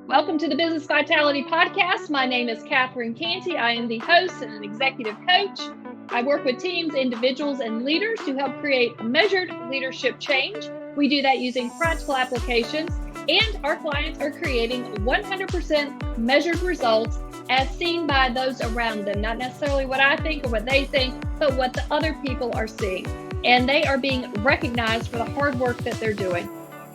Welcome to the Business Vitality Podcast. My name is Catherine Cantey. I am the host and an executive coach. I work with teams, individuals, and leaders to help create measured leadership change. We do that using practical applications, and our clients are creating 100% measured results as seen by those around them. Not necessarily what I think or what they think, but what the other people are seeing. And they are being recognized for the hard work that they're doing.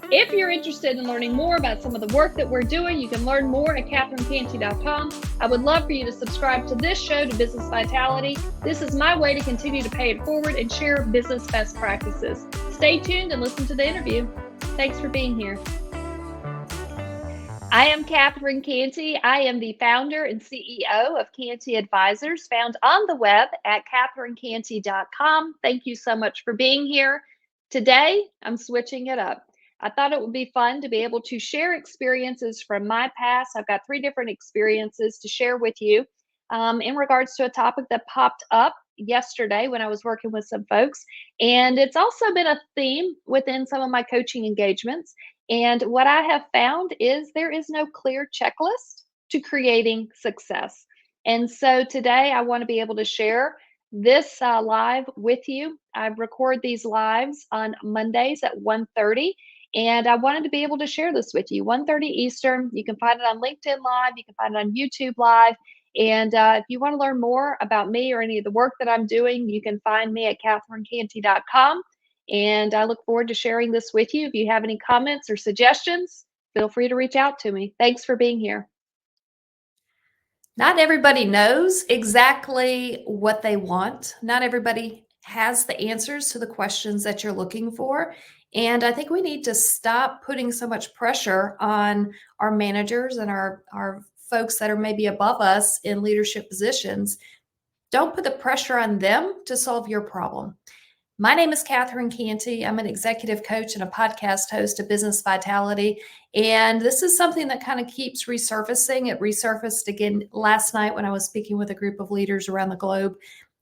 If you're interested in learning more about some of the work that we're doing, you can learn more at catherinecantey.com. I would love for you to subscribe to this show, to Business Vitality. This is my way to continue to pay it forward and share business best practices. Stay tuned and listen to the interview. Thanks for being here. I am Catherine Cantey. I am the founder and CEO of Cantey Advisors, found on the web at catherinecantey.com. Thank you so much for being here. Today, I'm switching it up. I thought it would be fun to be able to share experiences from my past. I've got 3 different experiences to share with you in regards to a topic that popped up yesterday when I was working with some folks. And it's also been a theme within some of my coaching engagements. And what I have found is there is no clear checklist to creating success. And so today I want to be able to share this live with you. I record these lives on Mondays at 1:30. And I wanted to be able to share this with you. 1:30 Eastern. You can find it on LinkedIn Live. You can find it on YouTube Live. And if you want to learn more about me or any of the work that I'm doing, you can find me at catherinecantey.com. And I look forward to sharing this with you. If you have any comments or suggestions, feel free to reach out to me. Thanks for being here. Not everybody knows exactly what they want. Not everybody has the answers to the questions that you're looking for. And I think we need to stop putting so much pressure on our managers and our folks that are maybe above us in leadership positions. Don't put the pressure on them to solve your problem. My name is Catherine Cantey. I'm an executive coach and a podcast host of Business Vitality. And this is something that kind of keeps resurfacing. It resurfaced again last night when I was speaking with a group of leaders around the globe.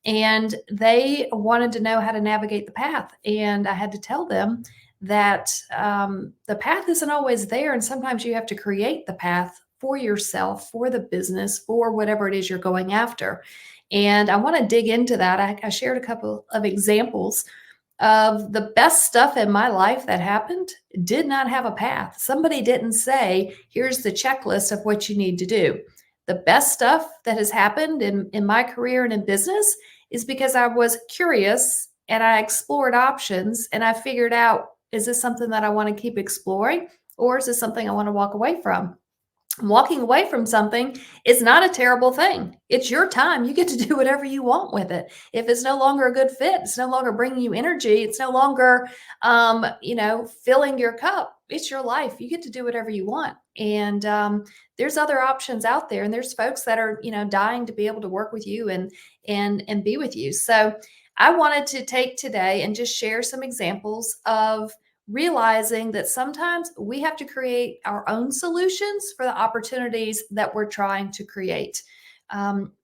And they wanted to know how to navigate the path. And I had to tell them that the path isn't always there. And sometimes you have to create the path for yourself, for the business, for whatever it is you're going after. And I want to dig into that. I shared a couple of examples of the best stuff in my life that happened did not have a path. Somebody didn't say, here's the checklist of what you need to do. The best stuff that has happened in my career and in business is because I was curious and I explored options and I figured out, is this something that I want to keep exploring, or is this something I want to walk away from? Walking away from something is not a terrible thing. It's your time. You get to do whatever you want with it. If it's no longer a good fit, it's no longer bringing you energy, it's no longer, filling your cup. It's your life. You get to do whatever you want. And there's other options out there, and there's folks that are, dying to be able to work with you and be with you. So I wanted to take today and just share some examples of realizing that sometimes we have to create our own solutions for the opportunities that we're trying to create.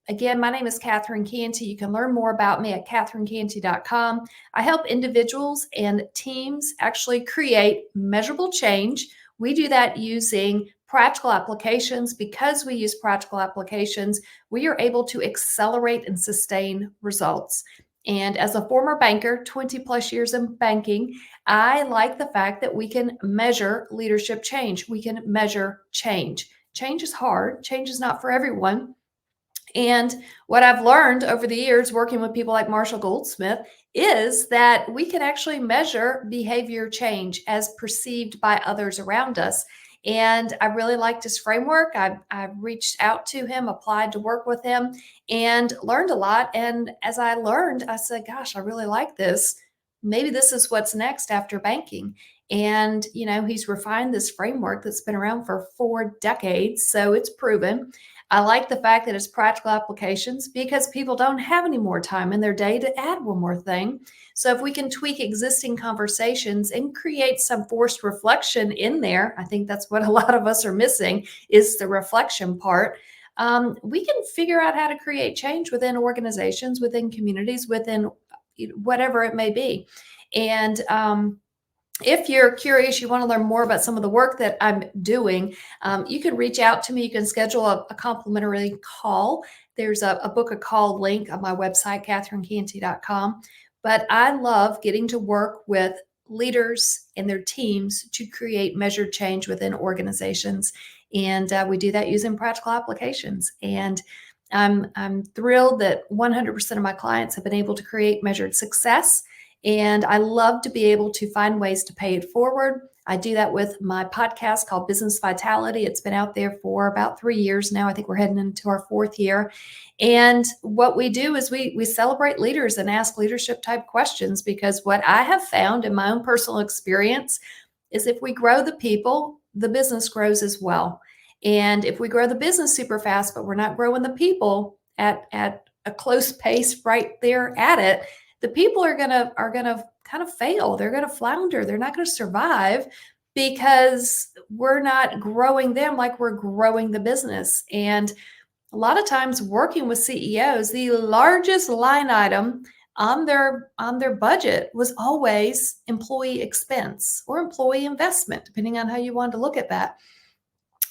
Again, my name is Catherine Cantey. You can learn more about me at catherinecantey.com. I help individuals and teams actually create measurable change. We do that using practical applications. Because we use practical applications, we are able to accelerate and sustain results. And as a former banker, 20 plus years in banking, I like the fact that we can measure leadership change. We can measure change. Change is hard. Change is not for everyone. And what I've learned over the years working with people like Marshall Goldsmith is that we can actually measure behavior change as perceived by others around us. And I really liked his framework. I reached out to him, applied to work with him, and learned a lot. And as I learned, I said, gosh, I really like this. Maybe this is what's next after banking. And, he's refined this framework that's been around for 4 decades. So it's proven. I like the fact that it's practical applications because people don't have any more time in their day to add one more thing. So if we can tweak existing conversations and create some forced reflection in there, I think that's what a lot of us are missing is the reflection part. We can figure out how to create change within organizations, within communities, within whatever it may be. And if you're curious, you want to learn more about some of the work that I'm doing, you can reach out to me. You can schedule a complimentary call. There's a book a call link on my website, catherinecantey.com. But I love getting to work with leaders and their teams to create measured change within organizations. And we do that using practical applications. And I'm thrilled that 100% of my clients have been able to create measured success, and I love to be able to find ways to pay it forward. I do that with my podcast called Business Vitality. It's been out there for about 3 years now. I think we're heading into our 4th year. And what we do is we celebrate leaders and ask leadership type questions, because what I have found in my own personal experience is if we grow the people, the business grows as well. And if we grow the business super fast, but we're not growing the people at a close pace right there at it, the people are gonna kind of fail. They're gonna flounder. They're not gonna survive because we're not growing them like we're growing the business. And a lot of times working with CEOs, the largest line item on their budget was always employee expense or employee investment, depending on how you wanted to look at that.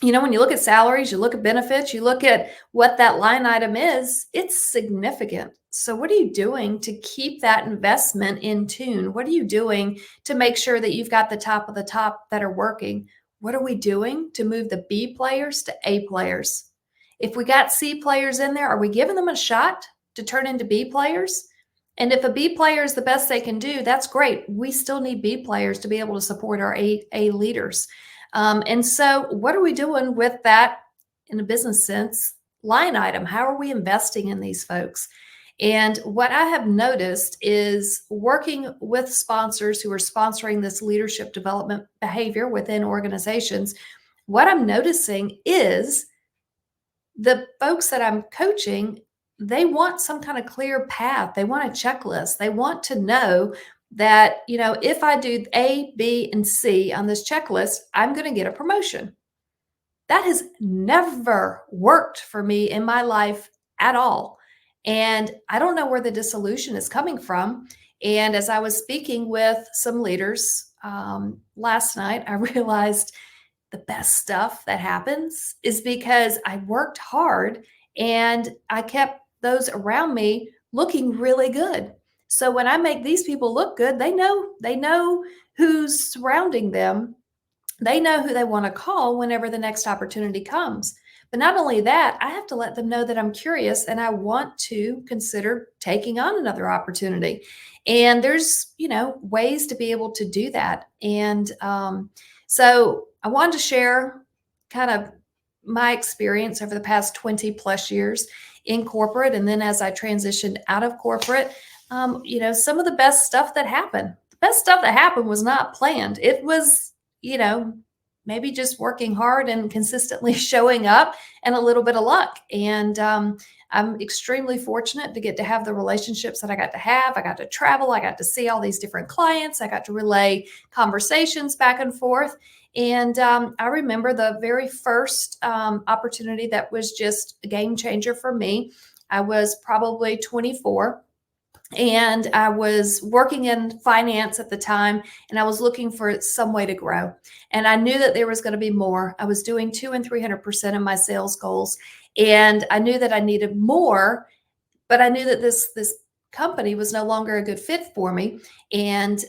When you look at salaries, you look at benefits, you look at what that line item is, it's significant. So what are you doing to keep that investment in tune? What are you doing to make sure that you've got the top of the top that are working? What are we doing to move the B players to A players? If we got C players in there, are we giving them a shot to turn into B players? And if a B player is the best they can do, that's great. We still need B players to be able to support our A leaders. And so what are we doing with that in a business sense line item? How are we investing in these folks? And what I have noticed is working with sponsors who are sponsoring this leadership development behavior within organizations, what I'm noticing is the folks that I'm coaching, they want some kind of clear path. They want a checklist. They want to know that, if I do A, B, and C on this checklist, I'm going to get a promotion. That has never worked for me in my life at all. And I don't know where the dissolution is coming from. And as I was speaking with some leaders last night, I realized the best stuff that happens is because I worked hard and I kept those around me looking really good. So when I make these people look good, they know who's surrounding them. They know who they want to call whenever the next opportunity comes. But not only that, I have to let them know that I'm curious and I want to consider taking on another opportunity. And there's, ways to be able to do that. And so I wanted to share kind of my experience over the past 20 plus years in corporate. And then as I transitioned out of corporate, some of the best stuff that happened. The best stuff that happened was not planned. It was, maybe just working hard and consistently showing up and a little bit of luck. And I'm extremely fortunate to get to have the relationships that I got to have. I got to travel. I got to see all these different clients. I got to relay conversations back and forth. And I remember the very first opportunity that was just a game changer for me. I was probably 24. And I was working in finance at the time, and I was looking for some way to grow. And I knew that there was going to be more. I was doing 200 and 300% of my sales goals, and I knew that I needed more. But I knew that this company was no longer a good fit for me. And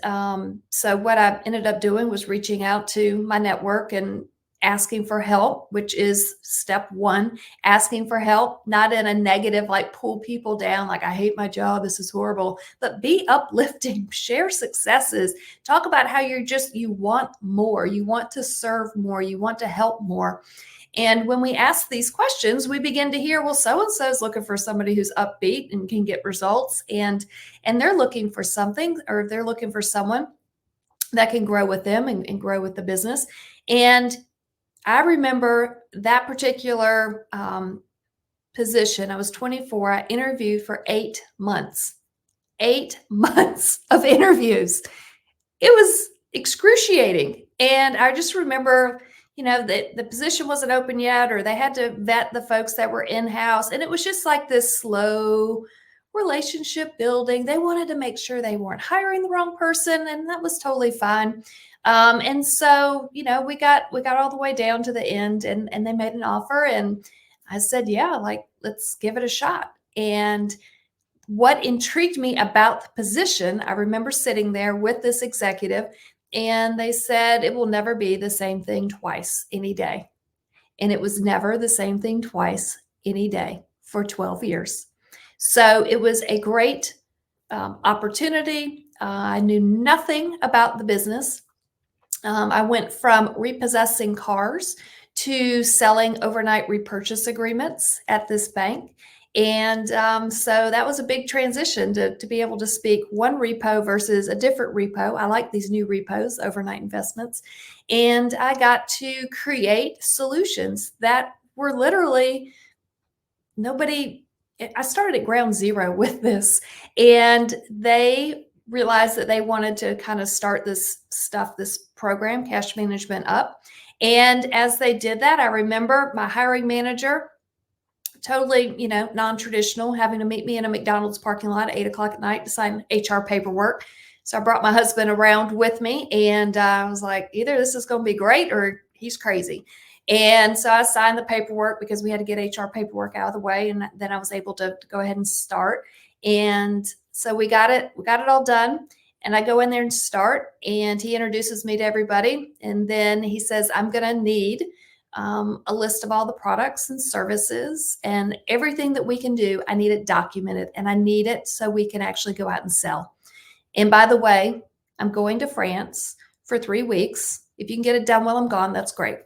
so what I ended up doing was reaching out to my network and asking for help, which is step one. Asking for help, not in a negative, like pull people down, like I hate my job, this is horrible, but be uplifting, share successes, talk about how you want more, you want to serve more, you want to help more. And when we ask these questions, we begin to hear, well, so-and-so is looking for somebody who's upbeat and can get results. And they're looking for something, or they're looking for someone that can grow with them and grow with the business. And I remember that particular position. I was 24. I interviewed for 8 months. 8 months of interviews. It was excruciating. And I just remember, that the position wasn't open yet, or they had to vet the folks that were in-house. And it was just like this slow relationship building. They wanted to make sure they weren't hiring the wrong person, and that was totally fine. And so, we got all the way down to the end, and they made an offer, and I said, yeah, like, let's give it a shot. And what intrigued me about the position, I remember sitting there with this executive, and they said, it will never be the same thing twice any day. And it was never the same thing twice any day for 12 years. So it was a great opportunity. I knew nothing about the business. I went from repossessing cars to selling overnight repurchase agreements at this bank. And so that was a big transition to be able to speak one repo versus a different repo. I like these new repos, overnight investments. And I got to create solutions that were literally nobody. I started at ground zero with this, and they realized that they wanted to kind of start this program, cash management, up. And as they did that, I remember my hiring manager, totally, non-traditional, having to meet me in a McDonald's parking lot at 8 o'clock at night to sign HR paperwork. So I brought my husband around with me, and I was like, either this is going to be great or he's crazy. And so I signed the paperwork because we had to get HR paperwork out of the way, and then I was able to go ahead and start. And so we got it all done. And I go in there and start, and he introduces me to everybody. And then he says, I'm going to need a list of all the products and services and everything that we can do. I need it documented, and I need it so we can actually go out and sell. And by the way, I'm going to France for 3 weeks. If you can get it done while I'm gone, that's great.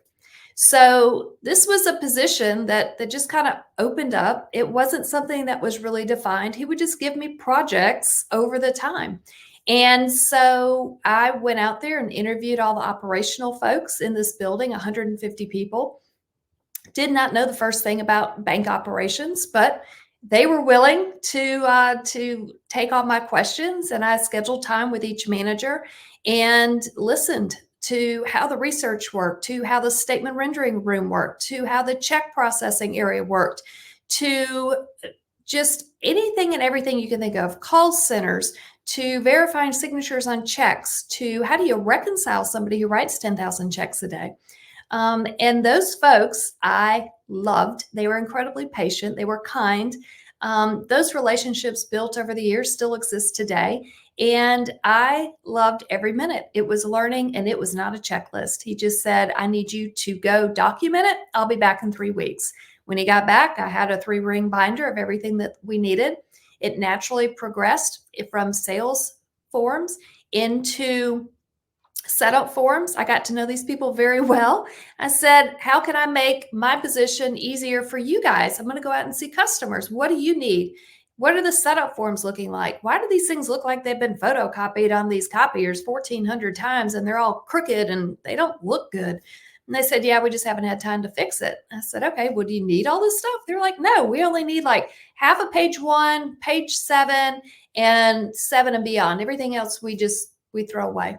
So this was a position that just kind of opened up. It wasn't something that was really defined. He would just give me projects over the time. And so I went out there and interviewed all the operational folks in this building, 150 people. Did not know the first thing about bank operations, but they were willing to take all my questions, and I scheduled time with each manager and listened to how the research worked, to how the statement rendering room worked, to how the check processing area worked, to just anything and everything you can think of, call centers, to verifying signatures on checks, to how do you reconcile somebody who writes 10,000 checks a day. And those folks I loved. They were incredibly patient. They were kind. Those relationships built over the years still exist today. And I loved every minute. It was learning, and it was not a checklist. He just said, I need you to go document it. I'll be back in 3 weeks. When he got back, I had a 3-ring binder of everything that we needed. It naturally progressed from sales forms into setup forms. I got to know these people very well. I said, how can I make my position easier for you guys? I'm going to go out and see customers. What do you need? What are the setup forms looking like? Why do these things look like they've been photocopied on these copiers 1,400 times and they're all crooked and they don't look good? And they said, yeah, we just haven't had time to fix it. I said, okay, well, do you need all this stuff? They're like, no, we only need like half of page 1, page 7, and 7 and beyond. Everything else we throw away.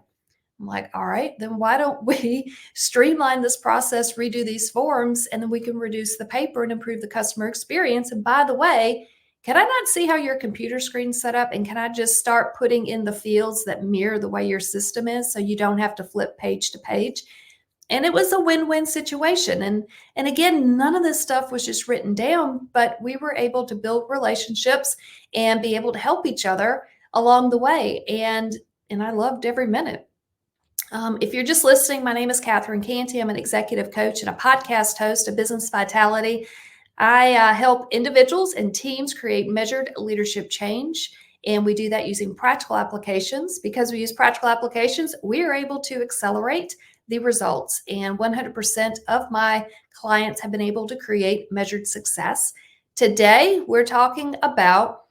I'm like, all right, then why don't we streamline this process, redo these forms, and then we can reduce the paper and improve the customer experience. And by the way, can I not see how your computer screen's set up? And can I just start putting in the fields that mirror the way your system is so you don't have to flip page to page? And it was a win-win situation. And again, none of this stuff was just written down, but we were able to build relationships and be able to help each other along the way. And I loved every minute. If you're just listening, my name is Catherine Cantey. I'm an executive coach and a podcast host of Business Vitality. I help individuals and teams create measured leadership change. And we do that using practical applications. Because we use practical applications, we are able to accelerate the results. And 100% of my clients have been able to create measured success. Today, we're talking about,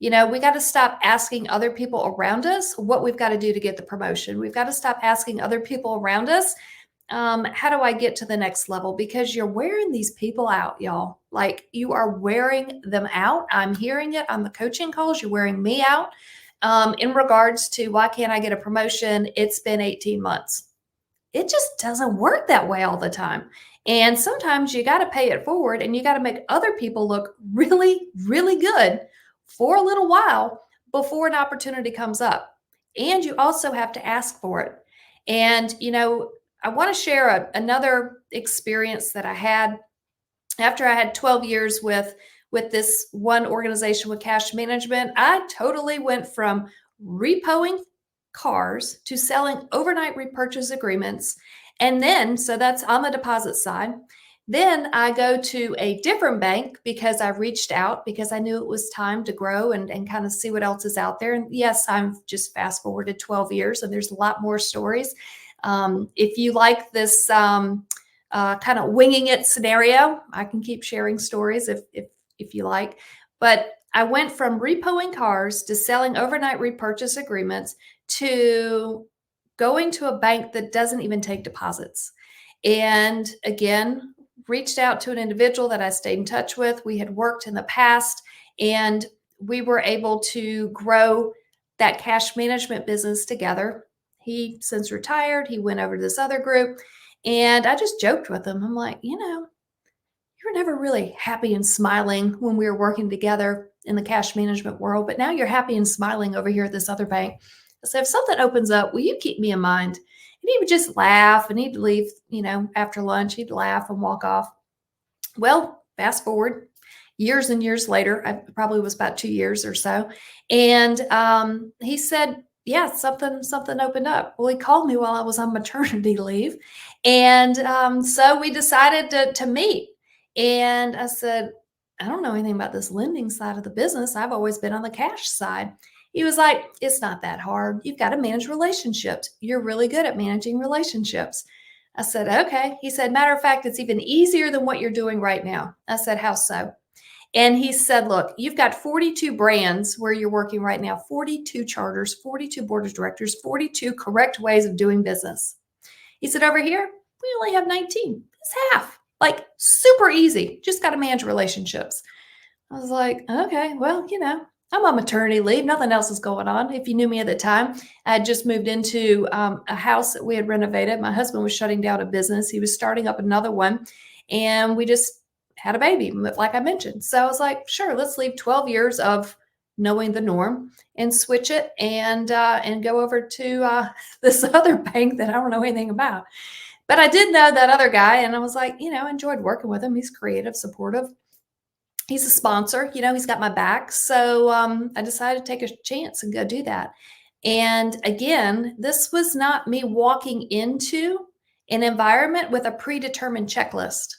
we got to stop asking other people around us what we've got to do to get the promotion. We've got to stop asking other people around us, how do I get to the next level? Because you're wearing these people out, y'all. Like, you are wearing them out. I'm hearing it on the coaching calls. You're wearing me out in regards to why can't I get a promotion? It's been 18 months. It just doesn't work that way all the time. And sometimes you got to pay it forward, and you got to make other people look really, really good for a little while before an opportunity comes up. And you also have to ask for it. And, I want to share another experience that I had after I had 12 years with this one organization with cash management. I totally went from repoing cars to selling overnight repurchase agreements. And then, so that's on the deposit side. Then I go to a different bank because I reached out because I knew it was time to grow and kind of see what else is out there. And yes, I'm just fast forwarded 12 years and there's a lot more stories. If you like this kind of winging it scenario, I can keep sharing stories if you like. But I went from repoing cars to selling overnight repurchase agreements to going to a bank that doesn't even take deposits. And again, reached out to an individual that I stayed in touch with. We had worked in the past and we were able to grow that cash management business together. He since retired, he went over to this other group. And I just joked with him. I'm like, you were never really happy and smiling when we were working together in the cash management world, but now you're happy and smiling over here at this other bank. I said, if something opens up, will you keep me in mind? And he would just laugh and he'd leave, after lunch, he'd laugh and walk off. Well, fast forward years and years later, I probably was about 2 years or so. And he said, yeah, something opened up. Well, he called me while I was on maternity leave. And so we decided to meet. And I said, I don't know anything about this lending side of the business. I've always been on the cash side. He was like, it's not that hard. You've got to manage relationships. You're really good at managing relationships. I said, okay. He said, matter of fact, it's even easier than what you're doing right now. I said, how so? And he said, look, you've got 42 brands where you're working right now, 42 charters, 42 board of directors, 42 correct ways of doing business. He said, over here, we only have 19. It's half. Like super easy. Just got to manage relationships. I was like, okay, well, I'm on maternity leave. Nothing else is going on. If you knew me at the time, I had just moved into a house that we had renovated. My husband was shutting down a business. He was starting up another one. And we just had a baby, like I mentioned. So I was like, sure, let's leave 12 years of knowing the norm and switch it and go over to this other bank that I don't know anything about. But I did know that other guy, and I was like, enjoyed working with him. He's creative, supportive. He's a sponsor, he's got my back. So I decided to take a chance and go do that. And again, this was not me walking into an environment with a predetermined checklist.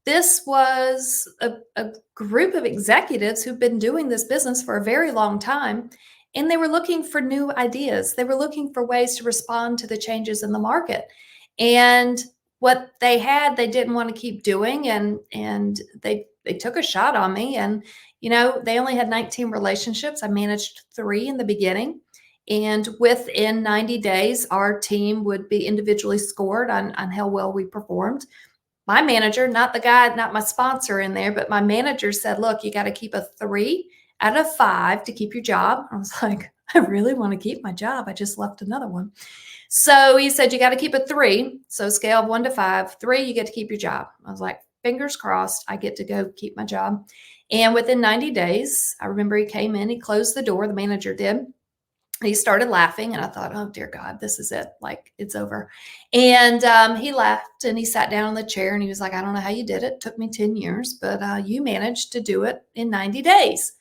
This was a group of executives who've been doing this business for a very long time, and they were looking for new ideas. They were looking for ways to respond to the changes in the market. And what they had, they didn't want to keep doing, and they took a shot on me. And they only had 19 relationships. I managed 3 in the beginning. And within 90 days, our team would be individually scored on how well we performed. My manager, not the guy, not my sponsor in there, but my manager said, look, you got to keep a 3 out of 5 to keep your job. I was like, I really want to keep my job. I just left another one. So he said, you got to keep a 3. So scale of 1 to 5, 3, you get to keep your job. I was like, fingers crossed, I get to go keep my job. And within 90 days, I remember he came in, he closed the door, the manager did. He started laughing, and I thought, oh, dear God, this is it. Like, it's over. And he laughed, and he sat down on the chair, and he was like, I don't know how you did it. It took me 10 years, but you managed to do it in 90 days.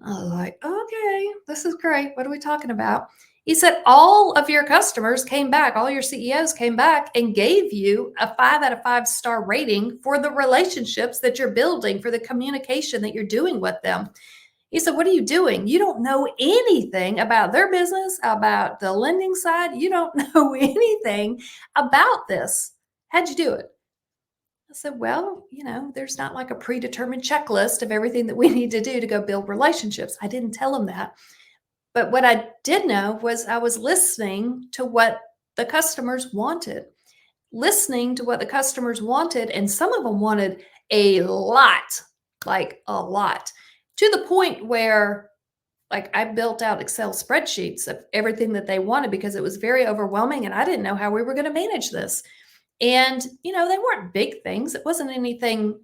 I was like, okay, this is great. What are we talking about? He said, all of your customers came back, all your CEOs came back and gave you a 5 out of 5 star rating for the relationships that you're building, for the communication that you're doing with them. He said, what are you doing? You don't know anything about their business, about the lending side. You don't know anything about this. How'd you do it? I said, well, there's not like a predetermined checklist of everything that we need to do to go build relationships. I didn't tell him that. But what I did know was I was listening to what the customers wanted, and some of them wanted a lot, like a lot, to the point where like I built out Excel spreadsheets of everything that they wanted because it was very overwhelming and I didn't know how we were going to manage this. And, they weren't big things. It wasn't anything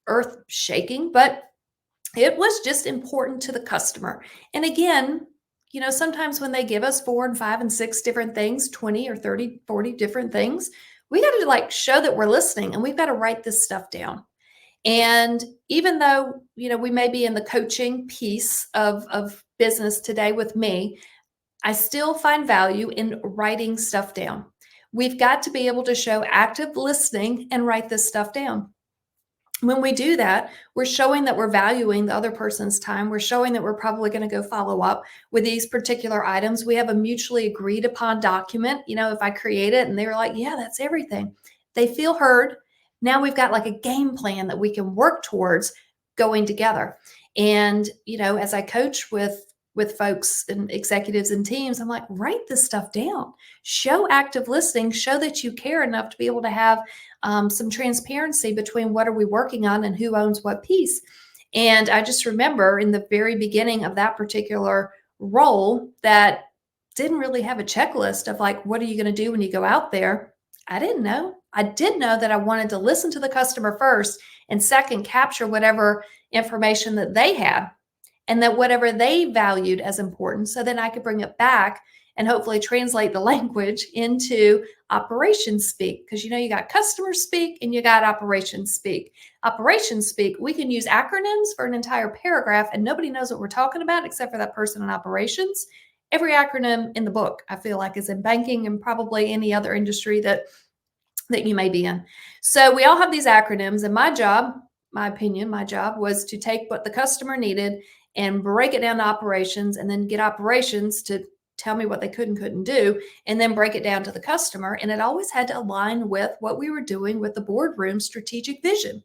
earth shaking, but It was just important to the customer. And again, sometimes when they give us 4 and 5 and 6 different things, 20 or 30, 40 different things, we got to like show that we're listening, and we've got to write this stuff down. And even though, we may be in the coaching piece of business today with me, I still find value in writing stuff down. We've got to be able to show active listening and write this stuff down. When we do that, we're showing that we're valuing the other person's time. We're showing that we're probably going to go follow up with these particular items. We have a mutually agreed upon document. If I create it and they were like, yeah, that's everything, they feel heard. Now we've got like a game plan that we can work towards going together. And, as I coach with folks and executives and teams, I'm like, write this stuff down, show active listening, show that you care enough to be able to have some transparency between what are we working on and who owns what piece. And I just remember in the very beginning of that particular role that didn't really have a checklist of like, what are you going to do when you go out there? I didn't know. I did know that I wanted to listen to the customer first, and second, capture whatever information that they had and that whatever they valued as important, so then I could bring it back and hopefully translate the language into operations speak. Because you got customer speak and you got operations speak. Operations speak, we can use acronyms for an entire paragraph and nobody knows what we're talking about except for that person in operations. Every acronym in the book, I feel like, is in banking and probably any other industry that you may be in. So we all have these acronyms, and my job was to take what the customer needed and break it down to operations, and then get operations to tell me what they could and couldn't do, and then break it down to the customer. And it always had to align with what we were doing with the boardroom strategic vision.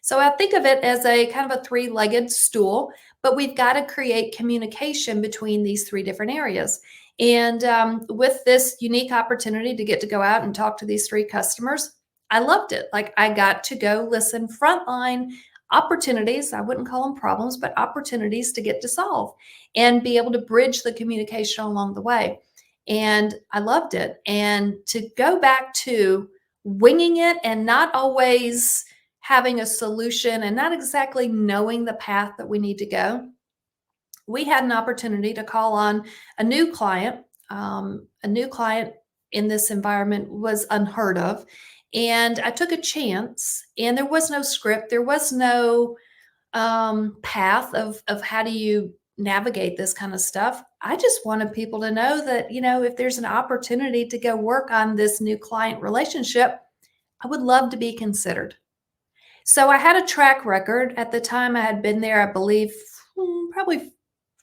So I think of it as a kind of a three-legged stool, but we've got to create communication between these three different areas. And with this unique opportunity to get to go out and talk to these three customers, I loved it. Like, I got to go listen frontline opportunities. I wouldn't call them problems, but opportunities to get to solve and be able to bridge the communication along the way. And I loved it. And to go back to winging it and not always having a solution and not exactly knowing the path that we need to go, we had an opportunity to call on a new client. A new client in this environment was unheard of. And I took a chance, and there was no script. There was no path of how do you navigate this kind of stuff. I just wanted people to know that, if there's an opportunity to go work on this new client relationship, I would love to be considered. So I had a track record. At the time I had been there, I believe, probably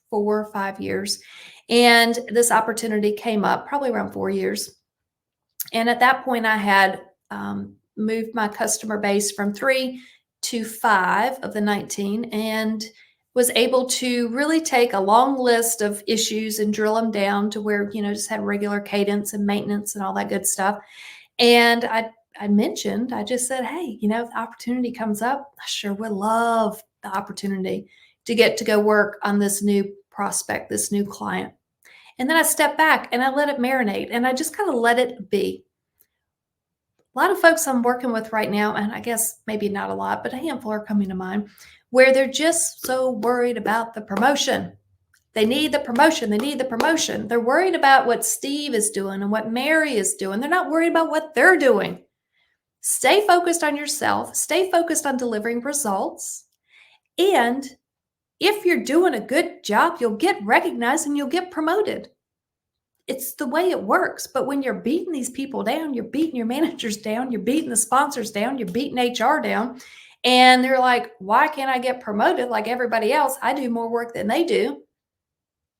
4 or 5 years. And this opportunity came up probably around 4 years. And at that point, I had moved my customer base from 3 to 5 of the 19, and was able to really take a long list of issues and drill them down to where, just had regular cadence and maintenance and all that good stuff. And I just said, hey, if the opportunity comes up, I sure would love the opportunity to get to go work on this new prospect, this new client. And then I stepped back and I let it marinate, and I just kind of let it be. A lot of folks I'm working with right now, and I guess maybe not a lot, but a handful are coming to mind, where they're just so worried about the promotion. They need the promotion. They need the promotion. They're worried about what Steve is doing and what Mary is doing. They're not worried about what they're doing. Stay focused on yourself. Stay focused on delivering results. And if you're doing a good job, you'll get recognized and you'll get promoted. It's the way it works. But when you're beating these people down, you're beating your managers down, you're beating the sponsors down, you're beating HR down, and they're like, why can't I get promoted like everybody else? I do more work than they do.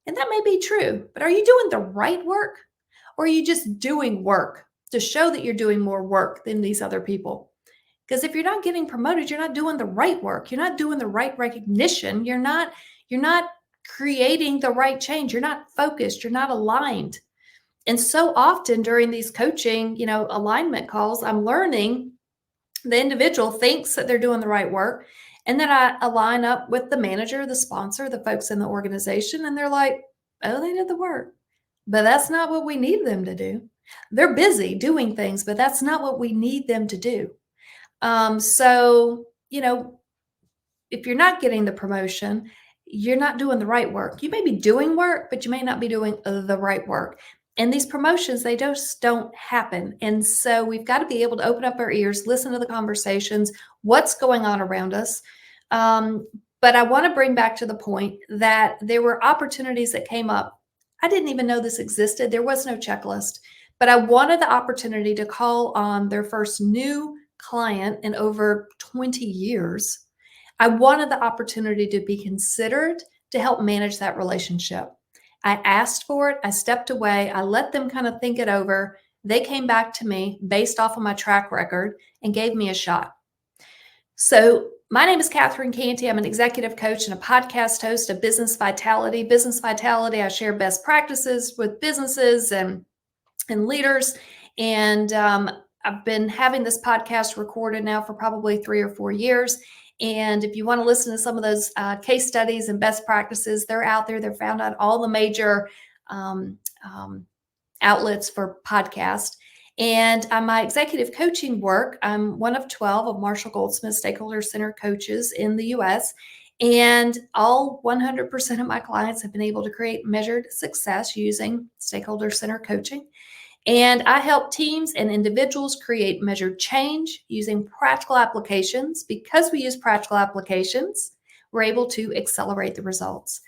And that may be true, but are you doing the right work? Or are you just doing work to show that you're doing more work than these other people? Because if you're not getting promoted, you're not doing the right work. You're not doing the right recognition. You're not creating the right change. You're not focused. You're not aligned. And so often during these coaching, alignment calls, I'm learning the individual thinks that they're doing the right work. And then I align up with the manager, the sponsor, the folks in the organization, and they're like, oh, they did the work. But that's not what we need them to do. They're busy doing things, but that's not what we need them to do. So, if you're not getting the promotion, you're not doing the right work. You may be doing work, but you may not be doing the right work. And these promotions, they just don't happen. And so we've got to be able to open up our ears, listen to the conversations, what's going on around us. But I want to bring back to the point that there were opportunities that came up. I didn't even know this existed. There was no checklist, but I wanted the opportunity to call on their first new client in over 20 years. I wanted the opportunity to be considered to help manage that relationship. I asked for it. I stepped away. I let them kind of think it over. They came back to me based off of my track record and gave me a shot. So my name is Catherine Cantey. I'm an executive coach and a podcast host of Business Vitality. Business Vitality, I share best practices with businesses and leaders. And I've been having this podcast recorded now for probably 3 or 4 years. And if you want to listen to some of those case studies and best practices, they're out there. They're found on all the major outlets for podcast. And my executive coaching work, I'm one of 12 of Marshall Goldsmith Stakeholder Center coaches in the US. And all 100% of my clients have been able to create measured success using Stakeholder Center coaching. And I help teams and individuals create measured change using practical applications. Because we use practical applications, we're able to accelerate the results.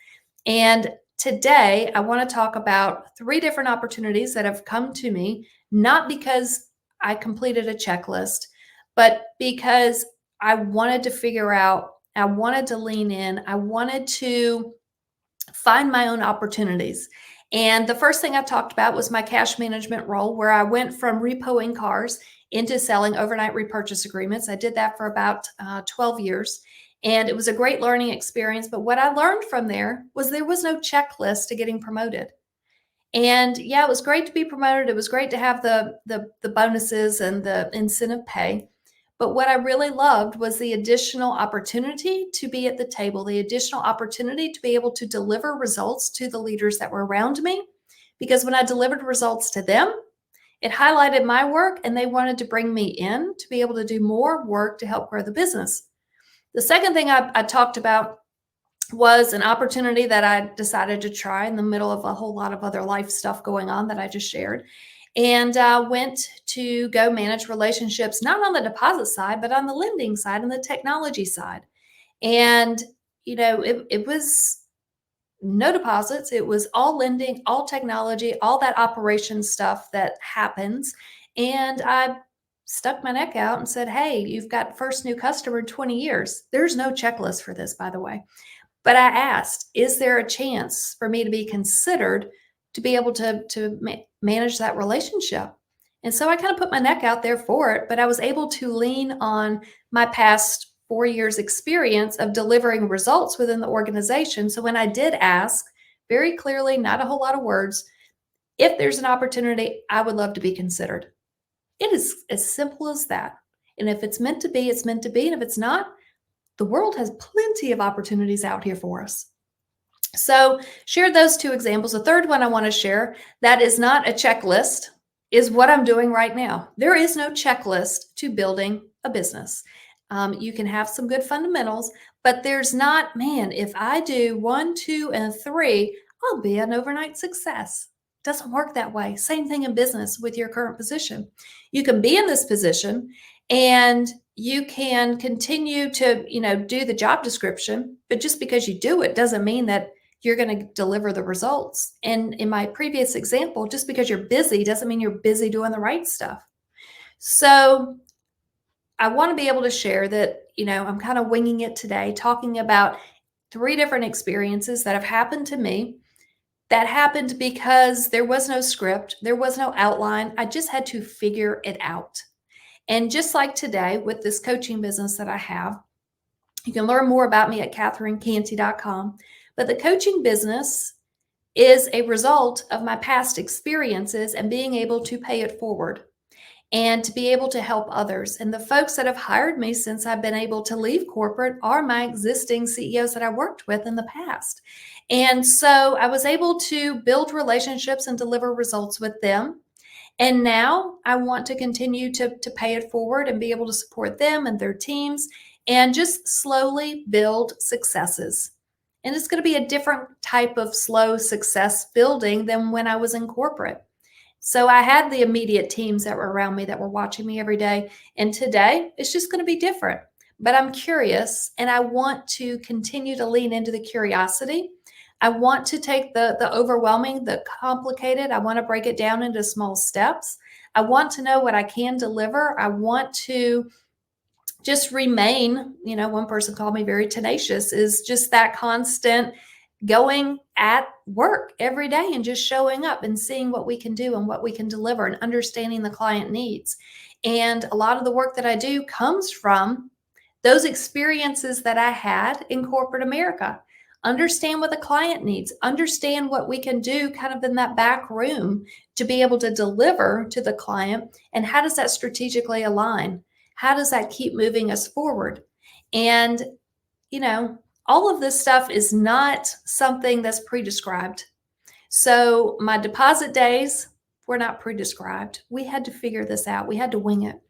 And today, I want to talk about 3 different opportunities that have come to me, not because I completed a checklist, but because I wanted to figure out, I wanted to lean in, I wanted to find my own opportunities. And the first thing I talked about was my cash management role, where I went from repoing cars into selling overnight repurchase agreements. I did that for about 12 years. And it was a great learning experience. But what I learned from there was no checklist to getting promoted. And yeah, it was great to be promoted. It was great to have the bonuses and the incentive pay. But what I really loved was the additional opportunity to be at the table, the additional opportunity to be able to deliver results to the leaders that were around me. Because when I delivered results to them, it highlighted my work and they wanted to bring me in to be able to do more work to help grow the business. The second thing I talked about was an opportunity that I decided to try in the middle of a whole lot of other life stuff going on that I just shared. And went to go manage relationships, not on the deposit side, but on the lending side and the technology side. And, it was no deposits. It was all lending, all technology, all that operation stuff that happens. And I stuck my neck out and said, hey, you've got first new customer in 20 years. There's no checklist for this, by the way. But I asked, is there a chance for me to be considered to be able to manage that relationship? And so I kind of put my neck out there for it, but I was able to lean on my past 4 years experience of delivering results within the organization. So when I did ask very clearly, not a whole lot of words, if there's an opportunity, I would love to be considered. It is as simple as that. And if it's meant to be, it's meant to be. And if it's not, the world has plenty of opportunities out here for us. So share those 2 examples. The third one I want to share that is not a checklist is what I'm doing right now. There is no checklist to building a business. You can have some good fundamentals, but there's not, man, if I do 1, 2, and 3, I'll be an overnight success. Doesn't work that way. Same thing in business with your current position. You can be in this position and you can continue to, do the job description, but just because you do it doesn't mean that you're going to deliver the results. And in my previous example, just because you're busy doesn't mean you're busy doing the right stuff. So I want to be able to share that, I'm kind of winging it today, talking about 3 different experiences that have happened to me that happened because there was no script, there was no outline. I just had to figure it out. And just like today with this coaching business that I have, you can learn more about me at catherinecantey.com. But the coaching business is a result of my past experiences and being able to pay it forward and to be able to help others. And the folks that have hired me since I've been able to leave corporate are my existing CEOs that I worked with in the past. And so I was able to build relationships and deliver results with them. And now I want to continue to pay it forward and be able to support them and their teams and just slowly build successes. And it's going to be a different type of slow success building than when I was in corporate. So I had the immediate teams that were around me that were watching me every day. And today it's just going to be different. But I'm curious and I want to continue to lean into the curiosity. I want to take the overwhelming, the complicated, I want to break it down into small steps. I want to know what I can deliver. I want to just remain, one person called me very tenacious, is just that constant going at work every day and just showing up and seeing what we can do and what we can deliver and understanding the client needs. And a lot of the work that I do comes from those experiences that I had in corporate America. Understand what the client needs, understand what we can do kind of in that back room to be able to deliver to the client. And how does that strategically align? How does that keep moving us forward? And, all of this stuff is not something that's pre-described. So my deposit days were not pre-described. We had to figure this out. We had to wing it.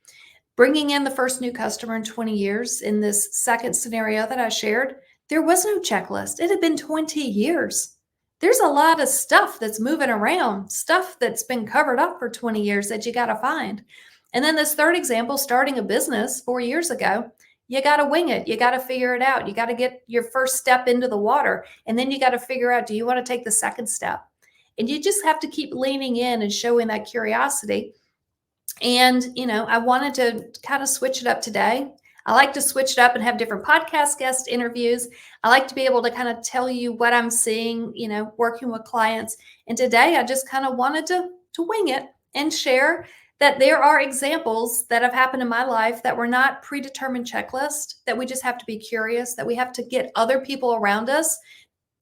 Bringing in the first new customer in 20 years in this second scenario that I shared, there was no checklist. It had been 20 years. There's a lot of stuff that's moving around, stuff that's been covered up for 20 years that you got to find. And then this third example, starting a business 4 years ago, you got to wing it. You got to figure it out. You got to get your first step into the water. And then you got to figure out, do you want to take the second step? And you just have to keep leaning in and showing that curiosity. And, I wanted to kind of switch it up today. I like to switch it up and have different podcast guest interviews. I like to be able to kind of tell you what I'm seeing, working with clients. And today I just kind of wanted to wing it and share that there are examples that have happened in my life that were not predetermined checklist, that we just have to be curious, that we have to get other people around us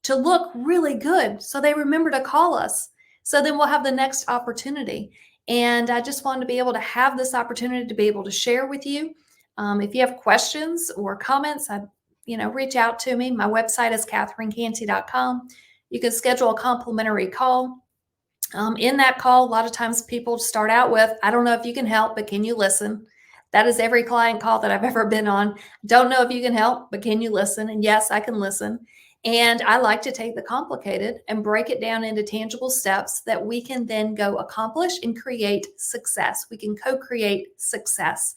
to look really good so they remember to call us. So then we'll have the next opportunity. And I just wanted to be able to have this opportunity to be able to share with you. If you have questions or comments, reach out to me. My website is CatherineCantey.com. You can schedule a complimentary call. In that call, a lot of times people start out with, I don't know if you can help, but can you listen? That is every client call that I've ever been on. Don't know if you can help, but can you listen? And yes, I can listen. And I like to take the complicated and break it down into tangible steps that we can then go accomplish and create success. We can co-create success.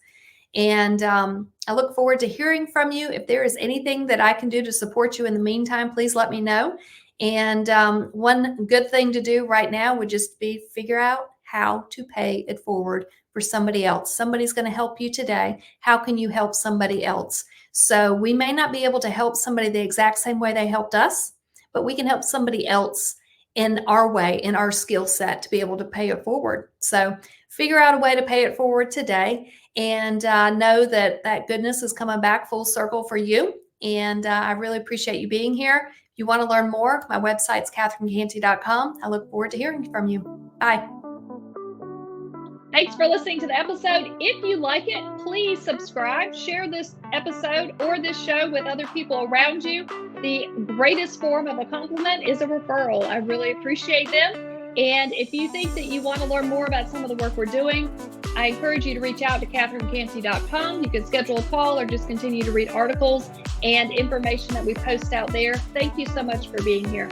And I look forward to hearing from you. If there is anything that I can do to support you in the meantime, please let me know. And one good thing to do right now would just be figure out how to pay it forward for somebody else. Somebody's going to help you today. How can you help somebody else? So we may not be able to help somebody the exact same way they helped us, but we can help somebody else in our way, in our skill set to be able to pay it forward. So figure out a way to pay it forward today and know that that goodness is coming back full circle for you. And I really appreciate you being here. If you want to learn more, my website's CatherineCantey.com. I look forward to hearing from you. Bye. Thanks for listening to the episode. If you like it, please subscribe, share this episode or this show with other people around you. The greatest form of a compliment is a referral. I really appreciate them. And if you think that you want to learn more about some of the work we're doing, I encourage you to reach out to CatherineCantey.com. You can schedule a call or just continue to read articles and information that we post out there. Thank you so much for being here.